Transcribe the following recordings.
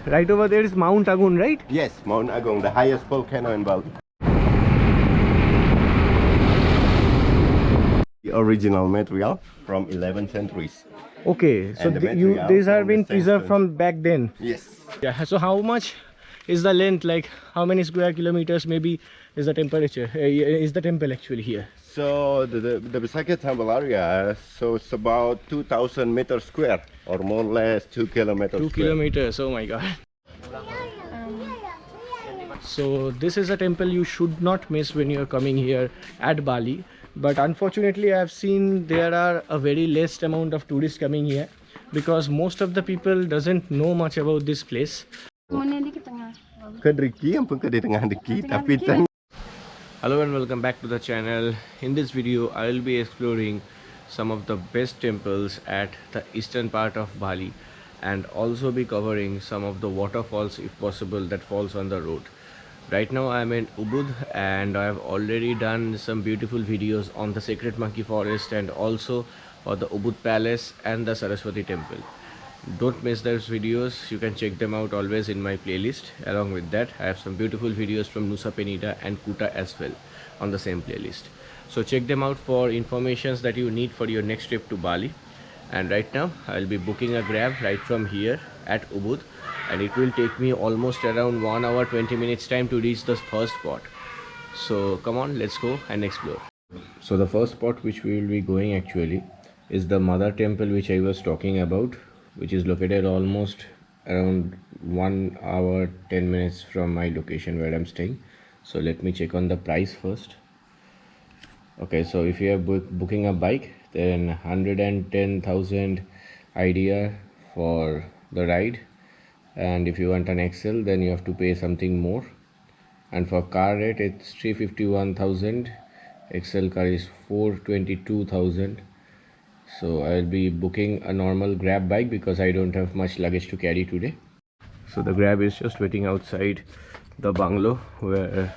right over there is Mount Agung, right? Yes, Mount Agung, the highest volcano in Bali. The original material from 11th centuries. Okay, so And these are from been the preserved sandstone. from back then. Yes. Yeah. So how much is the length? Like how many square kilometers maybe is the temperature? Is the temple actually here? So the Besakih Temple area, so it's about 2,000 meters square, or more or less 2 kilometers 2 square. kilometers. Oh my God. So this is a temple you should not miss when you are coming here at Bali. But unfortunately, I have seen there are a very less amount of tourists coming here because most of the people doesn't know much about this place. Hello and welcome back to the channel. In this video, I will be exploring some of the best temples at the eastern part of Bali and also be covering some of the waterfalls if possible that falls on the road. Right now I am in Ubud and I have already done some beautiful videos on the Sacred Monkey Forest and also for the Ubud Palace and the Saraswati Temple. Don't miss those videos, you can check them out always in my playlist. Along with that, I have some beautiful videos from Nusa Penida and Kuta as well on the same playlist. So check them out for informations that you need for your next trip to Bali. And right now, I will be booking a grab right from here at Ubud. And it will take me almost around 1 hour 20 minutes time to reach the first spot. So come on, let's go and explore. So the first spot which we will be going actually is the mother temple which I was talking about, which is located almost around 1 hour 10 minutes from my location where I'm staying. So let me check on the price first. Okay, so if you are booking a bike, then 110,000 idea for the ride, and if you want an XL then you have to pay something more, and for car rate it's 351,000, XL car is 422,000. So I'll be booking a normal Grab bike because I don't have much luggage to carry today. So the Grab is just waiting outside the bungalow where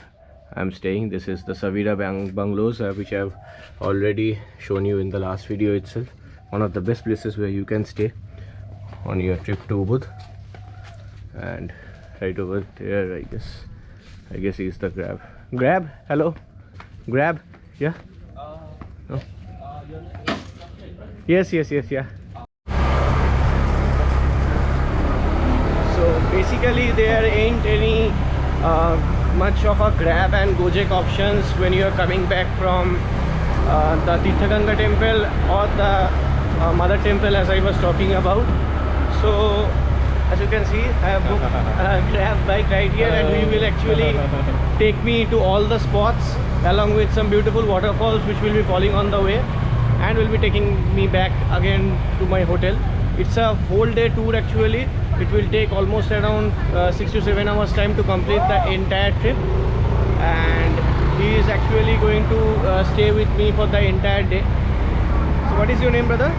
I'm staying. This is the Savira bungalows which I've already shown you in the last video itself. One of the best places where you can stay on your trip to Ubud. And right over there, I guess is the Grab. Grab, hello, Grab, yeah. No. Yes, yeah. So basically there ain't any much of a Grab and Gojek options when you are coming back from the Tirthaganga temple or the mother temple as I was talking about. So as you can see, I have booked a Grab bike right here, and we will actually take me to all the spots along with some beautiful waterfalls which will be falling on the way, and will be taking me back again to my hotel. It's a whole day tour actually. It will take almost around 6 to 7 hours time to complete the entire trip, and he is actually going to stay with me for the entire day. So what is your name, brother?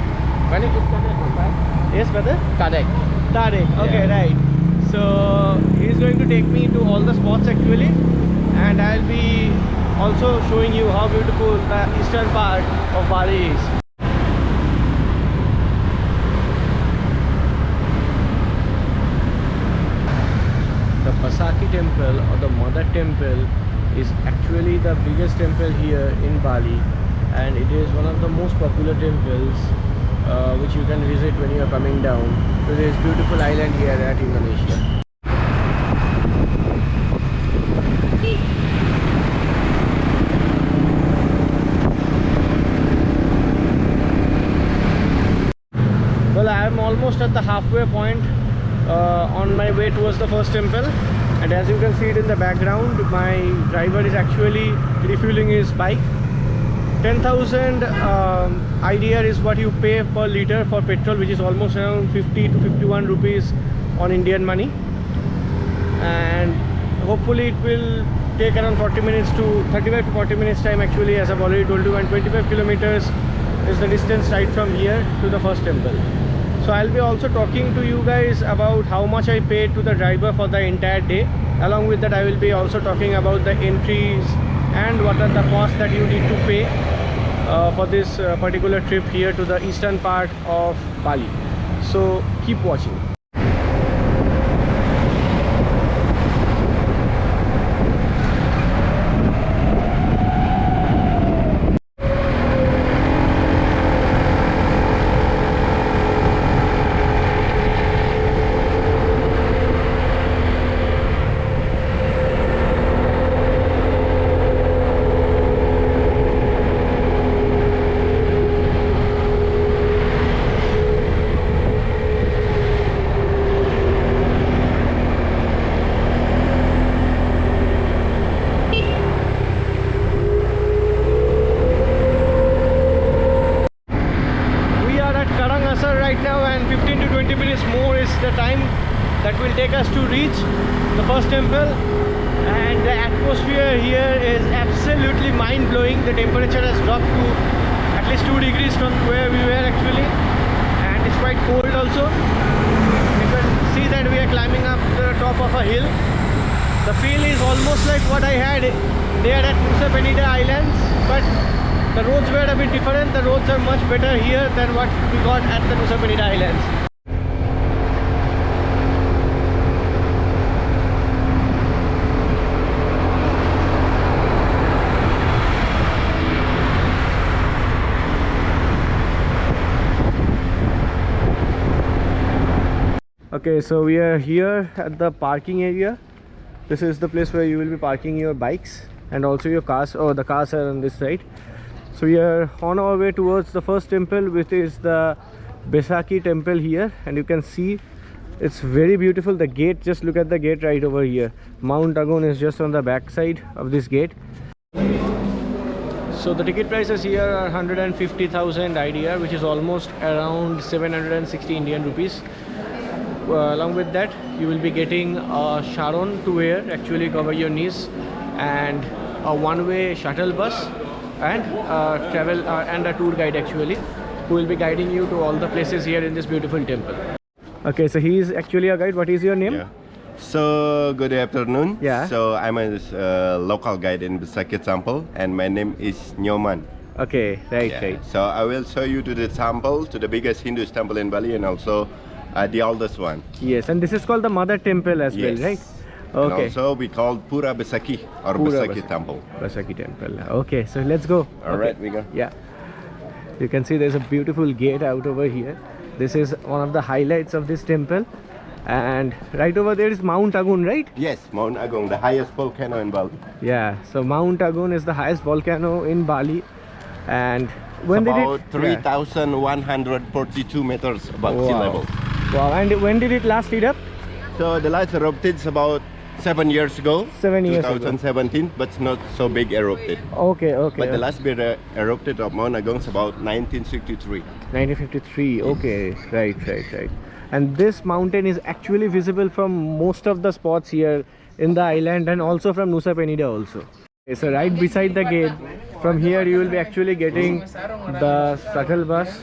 My name is Kadek. Yes, brother? Kadek. Tarek. Okay, Yeah. right. So he is going to take me to all the spots actually, and I'll be also showing you how beautiful the eastern part of Bali is. The Besakih Temple or the Mother Temple is actually the biggest temple here in Bali, and it is one of the most popular temples which you can visit when you are coming down to this beautiful island here at Indonesia. Well, I am almost at the halfway point on my way towards the first temple, and as you can see it in the background, my driver is actually refueling his bike. 10,000 idea is what you pay per liter for petrol, which is almost around 50 to 51 rupees on Indian money, and hopefully it will take around 40 minutes to 35 to 40 minutes time actually, as I've already told you, and 25 kilometers is the distance right from here to the first temple. So I'll be also talking to you guys about how much I paid to the driver for the entire day. Along with that, I will be also talking about the entries and what are the costs that you need to pay for this particular trip here to the eastern part of Bali. So keep watching. us to reach the first temple, and the atmosphere here is absolutely mind-blowing. The temperature has dropped to at least 2 degrees from where we were actually, and it's quite cold also. You can see that we are climbing up the top of a hill. The feel is almost like what I had there at Nusa Penida Islands, but the roads were a bit different. The roads are much better here than what we got at the Nusa Penida Islands. Okay, so we are here at the parking area. This is the place where you will be parking your bikes and also your cars. Oh, the cars are on this side. So we are on our way towards the first temple, which is the Besakih Temple here, and you can see it's very beautiful. The gate, just look at the gate right over here. Mount Agung is just on the back side of this gate. So the ticket prices here are 150,000 IDR, which is almost around 760 Indian rupees. Along with that, you will be getting a sharon to wear, actually cover your knees, and a one-way shuttle bus, and travel and a tour guide actually, who will be guiding you to all the places here in this beautiful temple. Okay, so he is actually a guide. What is your name? Yeah. So good afternoon. Yeah. So I'm a local guide in Besakih Temple, and my name is Nyoman. Okay, right, Yeah. right. So I will show you to the temple, to the biggest Hinduist temple in Bali, and also the oldest one. Yes, and this is called the mother temple as well, right? And Okay. also we call Pura Besakih or Pura Besakih Temple. Besakih Temple. Okay, so let's go. All right, we go. Yeah. You can see there's a beautiful gate out over here. This is one of the highlights of this temple. And right over there is Mount Agung, right? Yes, Mount Agung, the highest volcano in Bali. Yeah. So Mount Agung is the highest volcano in Bali. And when did About it? 3,142 meters above sea Wow. level. Wow. And when did it last heat up? So the last erupted about 7 years ago. 7 years ago. 2017, but it's not so big erupted. Okay, okay. But the last bit erupted of Mount Agung is about 1963. 1953. Okay, right, right, right. And this mountain is actually visible from most of the spots here in the island, and also from Nusa Penida also. Okay, so right beside the gate, from here you will be actually getting the shuttle bus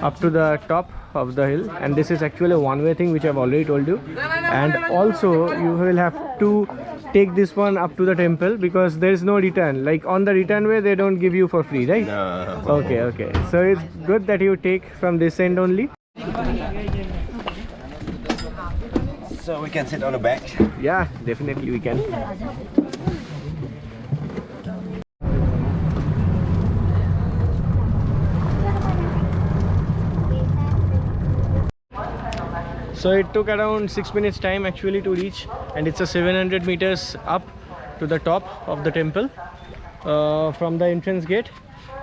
up to the top of the hill, and this is actually a one-way thing, which I've already told you. And also you will have to take this one up to the temple, because there is no return. Like on the return way, they don't give you for free, right? No. Okay, okay. So it's good that you take from this end only. So we can sit on the back. Yeah, definitely we can. So it took around 6 minutes time actually to reach, and it's a 700 meters up to the top of the temple from the entrance gate,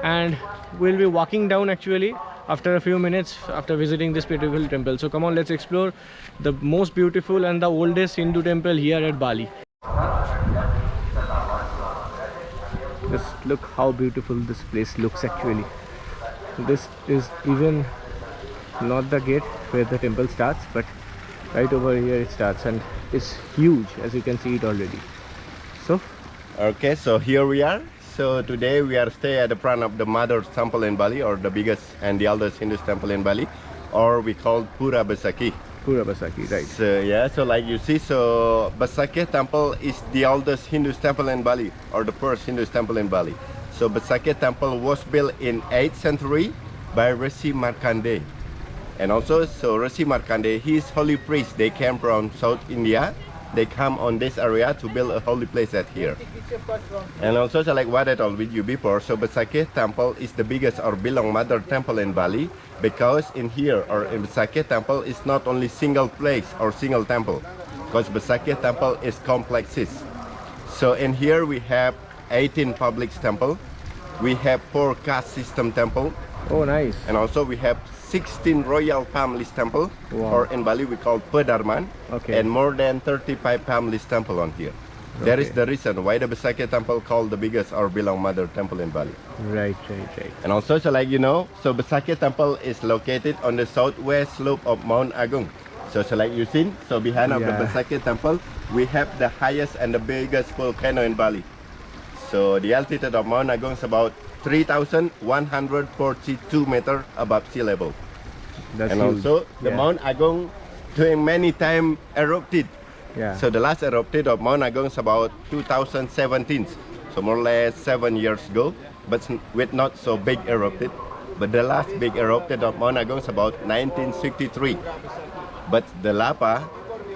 and we'll be walking down actually after a few minutes after visiting this beautiful temple. So come on, let's explore the most beautiful and the oldest Hindu temple here at Bali. Just look how beautiful this place looks actually. This is even not the gate where the temple starts, but right over here it starts, and it's huge, as you can see it already. So Okay, so here we are. So today we are staying at the front of the mother temple in Bali, or the biggest and the oldest Hinduist temple in Bali, or we call Pura Besakih. Pura Besakih, right? So yeah, so like you see, so Besakih Temple is the oldest Hinduist temple in Bali, or the first Hinduist temple in Bali. So Besakih Temple was built in 8th century by Rishi Markandeya. And also, so Rishi Markandeya, his holy priest, they came from South India. They come on this area to build a holy place at here. And also, so like what I told with you before, so Besakih Temple is the biggest or belong mother temple in Bali, because in here or in Besakih Temple is not only single place or single temple, because Besakih Temple is complexes. So in here we have 18 public temple, we have 4 caste system temple, Oh, nice. and also we have 16 royal families temple, Wow. or in Bali we call Pedarman, Okay. and more than 35 families temple on here. That is Okay. the reason why the Besakih Temple called the biggest or belong mother temple in Bali. Right, right, right. And also, so like you know, so Besakih Temple is located on the southwest slope of Mount Agung. So like you seen, so behind of the Yeah. Besakih Temple, we have the highest and the biggest volcano in Bali. So the altitude of Mount Agung is about 3,142 meters above sea level. That's And huge. also the Yeah. Mount Agung doing many time erupted. Yeah. So the last erupted of Mount Agung is about 2017, so more or less 7 years ago, but with not so big erupted. But the last big erupted of Mount Agung is about 1963. But the lava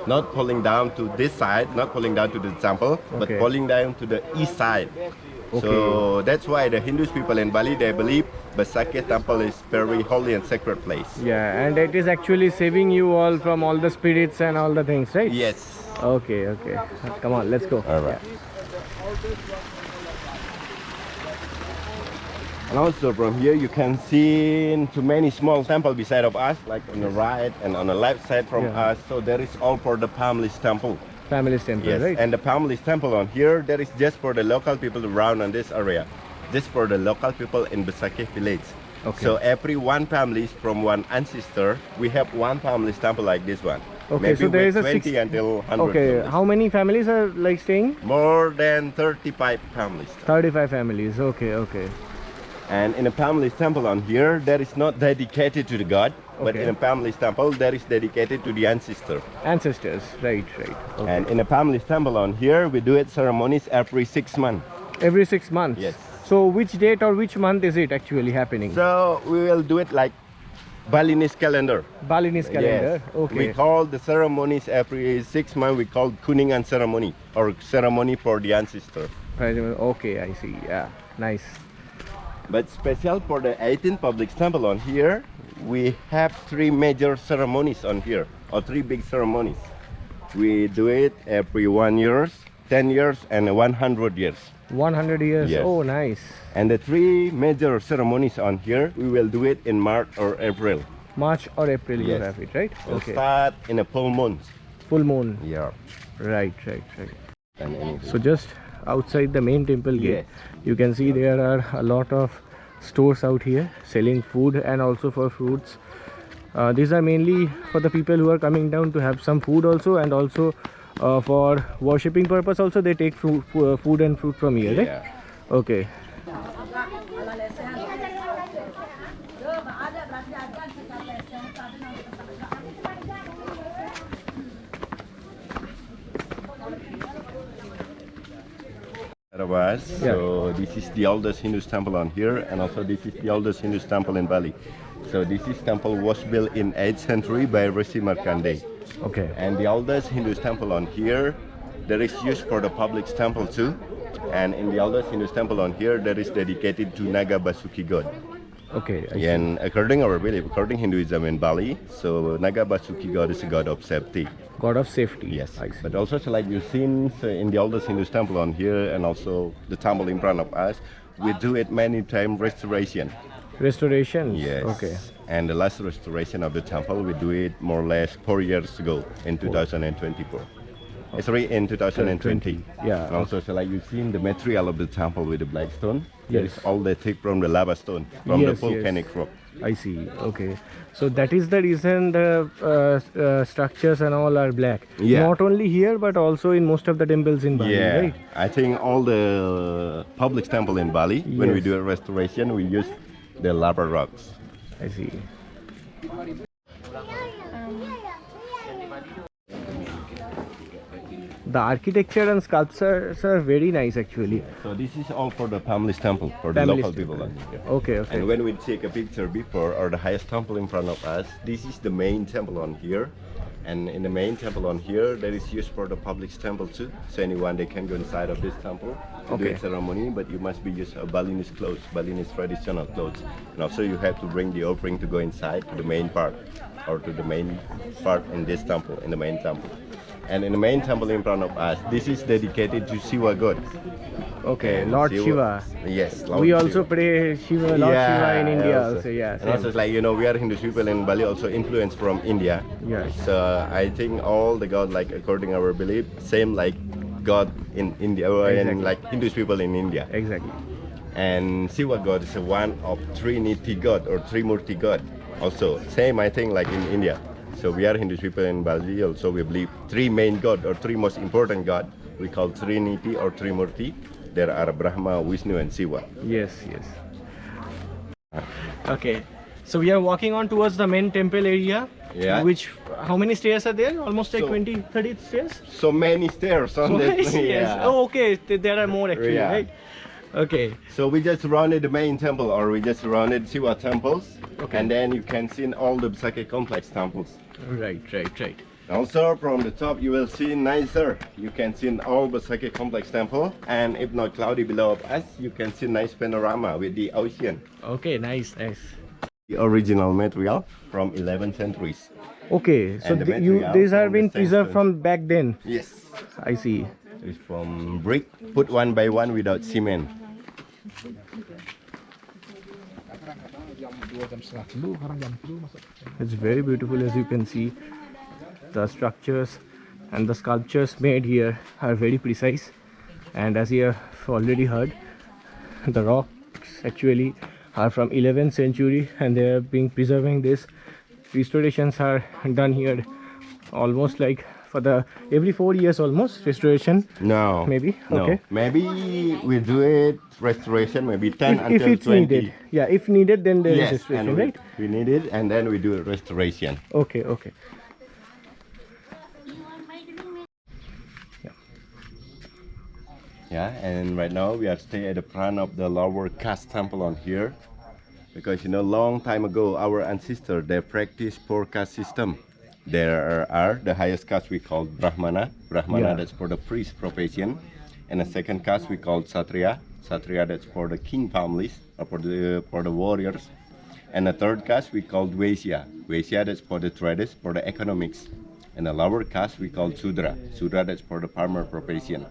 not falling down to this side, not falling down to the temple, but Okay. falling down to the east side. So that's why the Hindus people in Bali, they believe Besakih Temple is very holy and sacred place. Yeah, and it is actually saving you all from all the spirits and all the things, right? Yes. Okay, okay. Come on, let's go. All right. And also from here you can see too many small temples beside of us, like on the right and on the left side from Yeah. us. So there is all for the Balinese temple. Family's temple, Yes, right? and the Balinese temple on here, there is just for the local people around on this area, just for the local people in Besakih village. Okay. So every one family from one ancestor, we have one Balinese temple like this one. Okay, Maybe so there with is a 20 until 100 Okay, families. how many families are like staying? More than 35 families. 35 families. Okay, okay. And in a Balinese temple on here, there is not dedicated to the god, but Okay. in a Balinese temple, there is dedicated to the ancestor. Ancestors, right, right. Okay. And in a Balinese temple on here, we do it ceremonies every 6 months. Every 6 months? Yes. So which date or which month is it actually happening? So we will do it like Balinese calendar. Balinese calendar? Yes. Okay. We call the ceremonies every 6 months, we call Kuningan ceremony or ceremony for the ancestor. Okay, I see. Yeah, nice. But special for the 18th public temple on here, we have 3 major ceremonies on here, or 3 big ceremonies. We do it every 1 year, 10 years, and 100 years. 100 years. Yes. Oh, nice. And the 3 major ceremonies on here, we will do it in March or April. March or April you Yes. have it, right? We'll Okay. start in a full moon. Full moon. Yeah. Right, right, right. And anything. So just outside the main temple gate, Yes. you can see there are a lot of stores out here selling food and also for fruits. These are mainly for the people who are coming down to have some food also, and also for worshipping purpose also they take food and fruit from here, right? Yeah. Okay. Otherwise, so this is the oldest Hindu temple on here, and also this is the oldest Hindu temple in Bali. So this is temple was built in 8th century by Rishi Markandeya. Okay. And the oldest Hindu temple on here, there is used for the public temple too. And in the oldest Hindu temple on here, there is dedicated to Naga Basuki god. Okay. I see. And according our belief, according Hinduism in Bali, so Naga Basuki god is a god of safety. God of safety. Yes, I see. but also so like you've seen in the oldest Hindu temple on here, and also the temple in front of us, we do it many times restoration. Restoration. Yes. Okay. And the last restoration of the temple, we do it more or less 4 years ago in 2024. Sorry, in 2020. Yeah. And also, so like you've seen the material of the temple with the black stone. There Yes. is all the thick from the lava stone, from the Yes, volcanic rock. I see. Okay. So that is the reason the structures and all are black. Yeah. Not only here, but also in most of the temples in Bali, Yeah, right? I think all the public temple in Bali, when we Yes. do a restoration, we use the lava rocks. I see. The architecture and sculptures are very nice actually. So this is all for the Balinese temple, for the Balinese local temple. people. Here. Okay, okay. And when we take a picture before, or the highest temple in front of us, this is the main temple on here. And in the main temple on here, that is used for the public temple too. So anyone, they can go inside of this temple to do Okay. a ceremony, but you must be used Balinese clothes, Balinese traditional clothes. And also you have to bring the offering to go inside to the main part, or to the main part in this temple, in the main temple. And in the main temple in front of us, this is dedicated to Shiva god. Okay, And Lord Shiva. Yes, Lord We also Shiva. pray Shiva, Lord Shiva in India also. Yeah. And also same. it's like, you know, we are Hindu people in Bali, also influenced from India. Yes. So I think all the god, like according our belief, same like God in India, or Exactly. in like Hindu people in India. Exactly. And Shiva god is one of Trinity god or Trimurti god. Also same, I think, like in India. So we are Hindu people in Bali. Also, we believe three main god or three most important god. We call Trinity or Trimurti. There are Brahma, Vishnu, and Shiva. Yes, yes. Okay, so we are walking on towards the main temple area. Yeah. Which, how many stairs are there? Almost like So- 20-30 stairs? So many stairs on So this. many stairs. Yeah. Oh, okay, there are more actually, Yeah. right? Okay. So we just surrounded the main temple, or we just surrounded Shiva temples, Okay. and then you can see all the Besakih complex temples. Right. Also from the top you will see nicer. You can see all Besakih complex temple, and if not cloudy below of us, you can see nice panorama with the ocean. Okay, nice. The original material from 11th centuries. Okay, so And the material these are from been the preserved sandstone. from back then. Yes. I see. It's from brick, put one by one without cement. It's very beautiful, as you can see. The structures and the sculptures made here are very precise, and as you have already heard, the rocks actually are from 11th century and they are being preserving this. Restorations are done here almost like for the every 4 years almost restoration. No. Maybe? No. Okay. Maybe we do it restoration maybe 10 If until it's 20. needed, yeah, if needed, then there is Yes, restoration, and we, right? we need it, and then we do a restoration. Okay. Yeah, and right now we are staying at the front of the lower caste temple on here, because long time ago our ancestors they practiced four caste system. There are the highest caste we call Brahmana. Yeah. That's for the priest profession, and the second caste we call Kshatriya. Kshatriya that's for the king families or for the warriors, and the third caste we call Vaishya. Vaishya that's for the traders, for the economics, and the lower caste we call Sudra. Sudra that's for the farmer profession.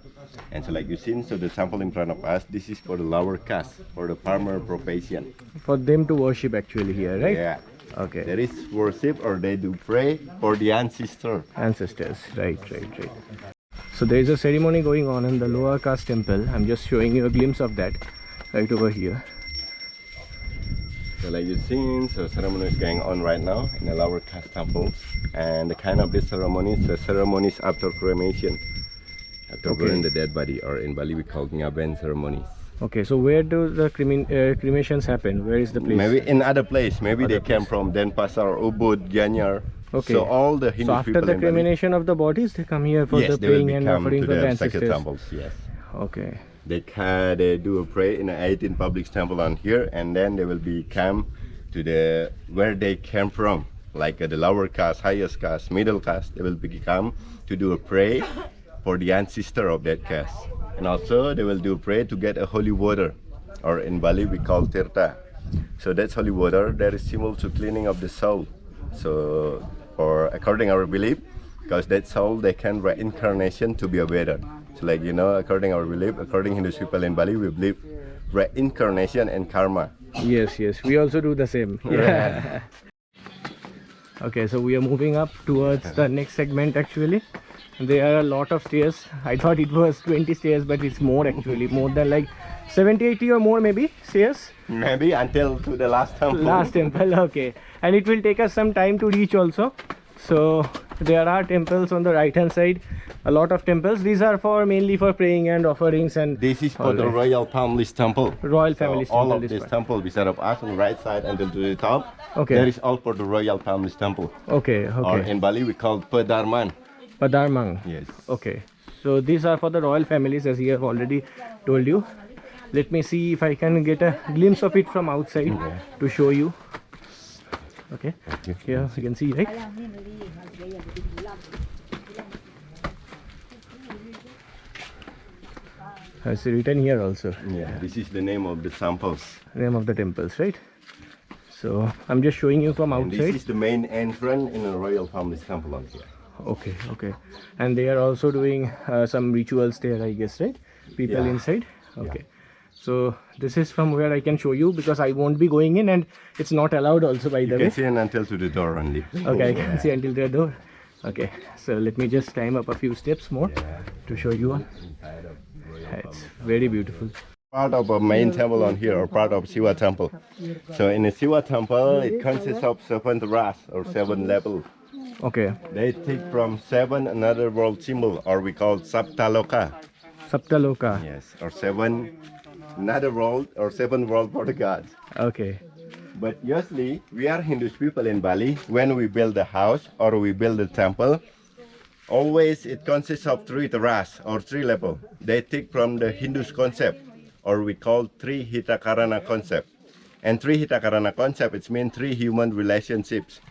And so like you seen, so the temple in front of us, this is for the lower caste, for the farmer profession. For them to worship actually here, right? Yeah. Okay. There is worship, or they do pray for the ancestor. Ancestors, right. So there is a ceremony going on in the lower caste temple. I'm just showing you a glimpse of that right over here. So like you've seen, so ceremony is going on right now in the lower caste temples. And the kind of this ceremonies, the ceremonies after cremation. After Okay. burning the dead body, or in Bali we call ngaben ceremonies. Okay, so where do the cremations happen? Where is the place? Maybe in other place, maybe Other they came from Denpasar, Ubud, Gianyar. Okay. So all the Hindu So after people the in Bali, cremation of the bodies, they come here for yes, the they will praying and become offering to for the the ancestors. sacred temples. Yes, Okay. they do a pray in the 18 public temple on here, and then they will be come to the where they came from, like the lower caste, highest caste, middle caste. They will become to do a pray for the ancestor of that caste, and also they will do a pray to get a holy water, or in Bali we call tirta. So that's holy water. That is similar to cleaning of the soul. So, or according our belief, because that soul they can reincarnation to be a better. So like according our belief, according Hindu people in Bali, we believe reincarnation and karma. Yes, we also do the same. Yeah. Okay, so we are moving up towards the next segment actually. There are a lot of stairs. I thought it was 20 stairs, but it's more actually, more than like 70-80 or more maybe stairs. Maybe until to the last temple. Last temple, okay. And it will take us some time to reach also. So there are temples on the right hand side, a lot of temples. These are for mainly for praying and offerings, and This is for all the that. royal family's temple. Royal So family's all temple, of this this one. temple beside of us on the right side until to the top. Okay. That is all for the royal family's temple. Okay, Or okay. in Bali we call Pedarman. Padarmang. Yes. Okay, so these are for the royal families, as he have already told you. Let me see if I can get a glimpse of it from outside to show you. Okay, Okay. here you can see, right? It's written here also, Yeah. This is the name of the temples. name of the temples, right? So I'm just showing you from And this outside. is the main entrance in a royal family's temple on here. Okay. And they are also doing some rituals there, I guess, right? People Yeah. inside. Okay. So this is from where I can show you, because I won't be going in, and it's not allowed also, by the You way. can see it until to the door only. Okay, I can see until the door. Okay, so let me just climb up a few steps more to show you all. It's very beautiful. Part of a main temple on here, or part of Shiva temple. So in the Shiva temple, it consists of 7 terraced or 7 levels. Okay. They take from 7 another world symbol, or we call Saptaloka. Saptaloka. Yes, or 7 another world, or 7 world for the gods. Okay. But usually we are Hindu people in Bali. When we build a house or we build a temple, always it consists of 3 terraces or 3 levels. They take from the Hindu's concept, or we call 3 Hitakarana concept. And 3 Hitakarana concept, it means 3 human relationships.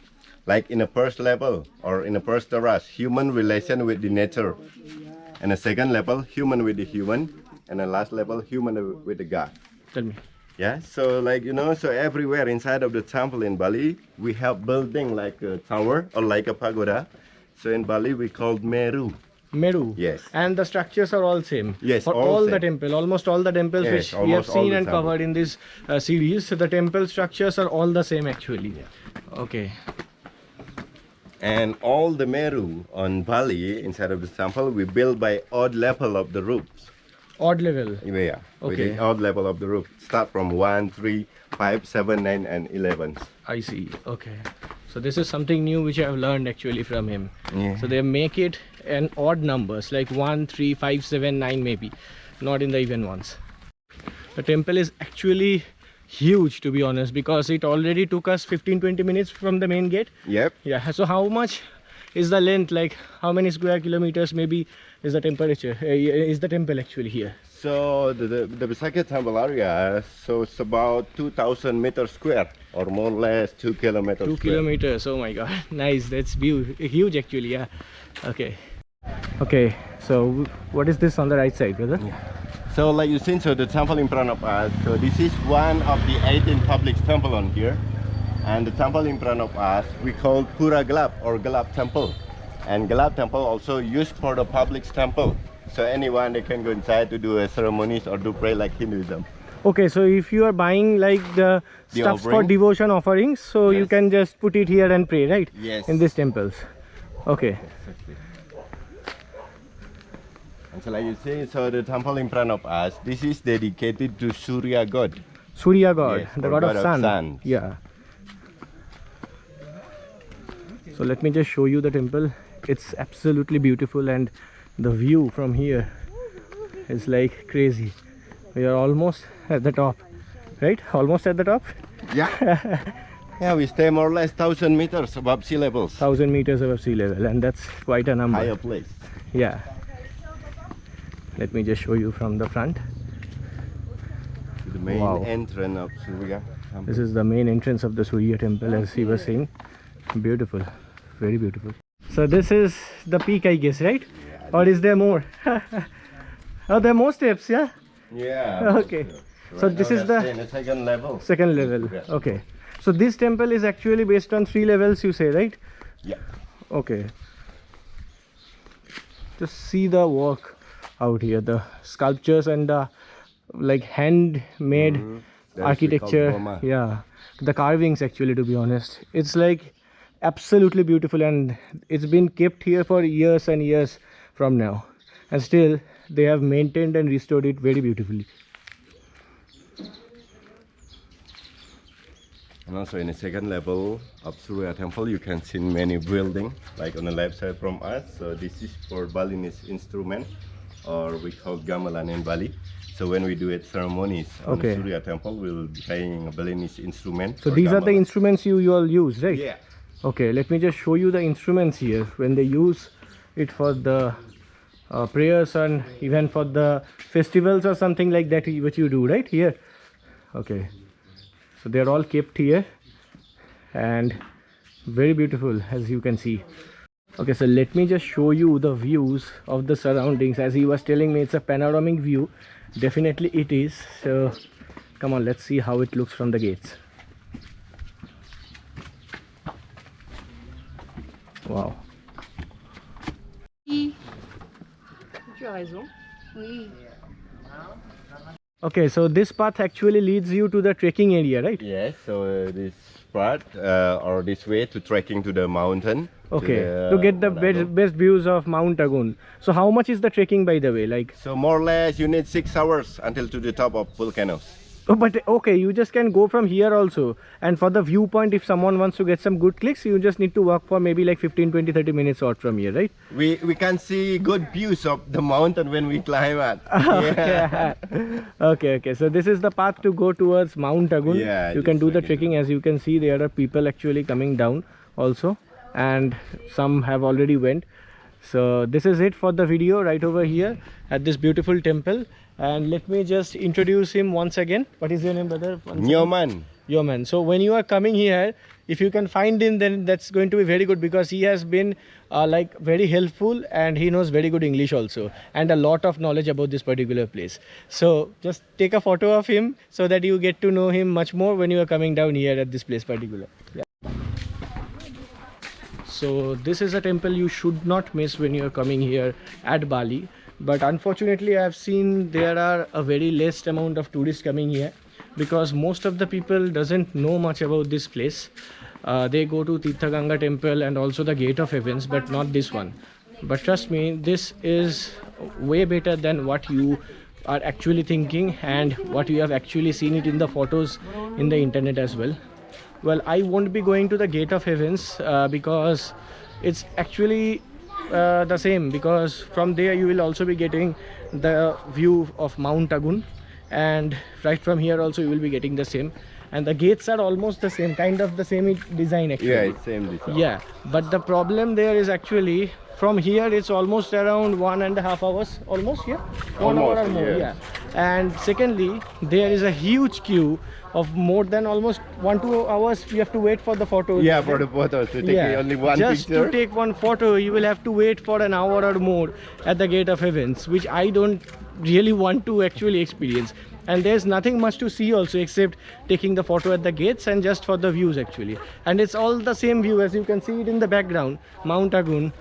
Like in the first level or in the first terrace, human relation with the nature. And the second level, human with the human. And the last level, human with the God. Tell me. Yeah, so like, you know, so everywhere inside of the temple in Bali, we have building like a tower or like a pagoda. So in Bali, we call Meru. Meru. Yes. And the structures are all same. Yes, for all the same. temple, almost all the temples Yes, which we have almost all seen the and temple. covered in this series, the temple structures are all the same actually. Okay. And all the Meru on Bali, inside of the temple, we build by odd level of the roofs. Odd level. Yeah, with Okay. the odd level of the roof. Start from 1, 3, 5, 7, 9, and 11. I see. Okay. So this is something new which I have learned actually from him. Yeah. So they make it an odd numbers like 1, 3, 5, 7, 9 maybe, not in the even ones. The temple is actually huge to be honest, because it already took us 15-20 minutes from the main gate. Yep. Yeah. So how much is the length, like how many square kilometers maybe is the temperature is the temple actually here? So the Besakih Temple area, so it's about 2,000 meters square, or more or less 2 kilometers 2 square. kilometers. Oh my god. Nice. That's huge actually. Yeah. Okay. Okay. So what is this on the right side, brother? So like you see, so the temple in front of us, so this is one of the 18 public temple on here. And the temple in front of us, we call Pura Gelap or Gelap Temple. And Gelap Temple also used for the public temple. So anyone, they can go inside to do ceremonies or do pray like Hinduism. Okay, so if you are buying like the stuff for offering? devotion offerings, so you Yes. can just put it here and pray, right? Yes. In these temples. Okay. Exactly. And so like you see, so the temple in front of us, this is dedicated to Surya God. Surya God, Yes, the or god of god of sun. sun. Yeah. So let me just show you the temple. It's absolutely beautiful, and the view from here is like crazy. We are almost at the top, right? Almost at the top. Yeah. Yeah, we stay more or less 1,000 meters above sea levels. 1,000 meters above sea level, and that's quite a number. Higher place. Yeah. Let me just show you from the front. The main Wow. entrance of Surya Temple. This is the main entrance of the Surya temple, as he was saying. Beautiful, very beautiful. So this is the peak, I guess, right? Or is there more? Oh, there are more steps, yeah? Yeah. Okay. So this is the in the second level. second level. Yes. Okay. So this temple is actually based on 3 levels, you say, right? Yeah. Okay. Just see the work out here, the sculptures and the like handmade That's we call architecture. Boma. Yeah, the carvings actually, to be honest, it's like absolutely beautiful, and it's been kept here for years and years from now, and still they have maintained and restored it very beautifully. And also in the second level of Surya Temple, you can see many buildings, like on the left side from us. So this is for Balinese instrument, or we call gamelan in Bali. So when we do it ceremonies on Okay. the Surya Temple, we'll be playing a Balinese instrument. So for these are the gamelan. instruments you all use, right? Yeah. Okay, let me just show you the instruments here when they use it for the prayers and even for the festivals or something like that, which you do right here. Okay, so they're all kept here and very beautiful, as you can see. Okay, so let me just show you the views of the surroundings. As he was telling me, it's a panoramic view. Definitely it is. So come on, let's see how it looks from the gates. Wow. Tu as raison. Oui. Okay, so this path actually leads you to the trekking area, right? Yes, so this part or this way to trekking to the mountain. Okay, to get the Mount Agung. best views of Mount Agung. So how much is the trekking, by the way? Like So more or less you need 6 hours until to the top of volcanoes. Oh, but okay, you just can go from here also. And for the viewpoint, if someone wants to get some good clicks, you just need to walk for maybe like 15, 20, 30 minutes out from here, right? We can see good views of the mountain when we climb it. Okay. Okay. So this is the path to go towards Mount Agung. Yeah, you can just do the like trekking. As you can see, there are people actually coming down also, and some have already went. So this is it for the video right over here at this beautiful temple. And let me just introduce him once again. What is your name, brother? Nyoman. Yoman. So when you are coming here, if you can find him, then that's going to be very good, because he has been like very helpful, and he knows very good English also, and a lot of knowledge about this particular place. So just take a photo of him so that you get to know him much more when you are coming down here at this place particular. Yeah. So this is a temple you should not miss when you are coming here at Bali. But unfortunately, I have seen there are a very less amount of tourists coming here, because most of the people doesn't know much about this place. They go to Tirthaganga temple and also the Gate of Heavens, but not this one. But trust me, this is way better than what you are actually thinking and what you have actually seen it in the photos in the internet as well. Well, I won't be going to the Gate of Heavens because it's actually the same, because from there you will also be getting the view of Mount Agung, and right from here also you will be getting the same, and the gates are almost the same, kind of the same design actually. Yeah, it's same design. Yeah, but the problem there is actually from here it's almost around 1.5 hours, almost, yeah, 1 hour or more, yeah. And secondly, there is a huge queue of more than almost 1-2 hours. You have to wait for the photos. Yeah, for the photos to take only one just picture. To take one photo, you will have to wait for an hour or more at the Gate of Heavens, which I don't really want to actually experience. And there's nothing much to see also, except taking the photo at the gates and just for the views actually. And it's all the same view, as you can see it in the background, Mount Agung,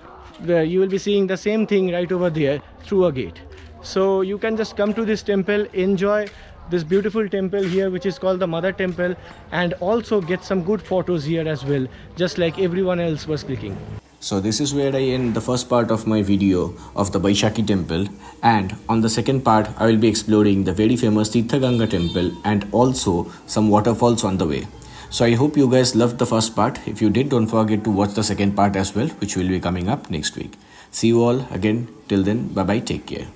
where you will be seeing the same thing right over there through a gate. So you can just come to this temple, enjoy this beautiful temple here, which is called the Mother Temple, and also get some good photos here as well, just like everyone else was clicking. So this is where I end the first part of my video of the Besakih Temple, and on the second part I will be exploring the very famous Tirthaganga Temple and also some waterfalls on the way. So I hope you guys loved the first part. If you did, don't forget to watch the second part as well, which will be coming up next week. See you all again. Till then, bye bye, take care.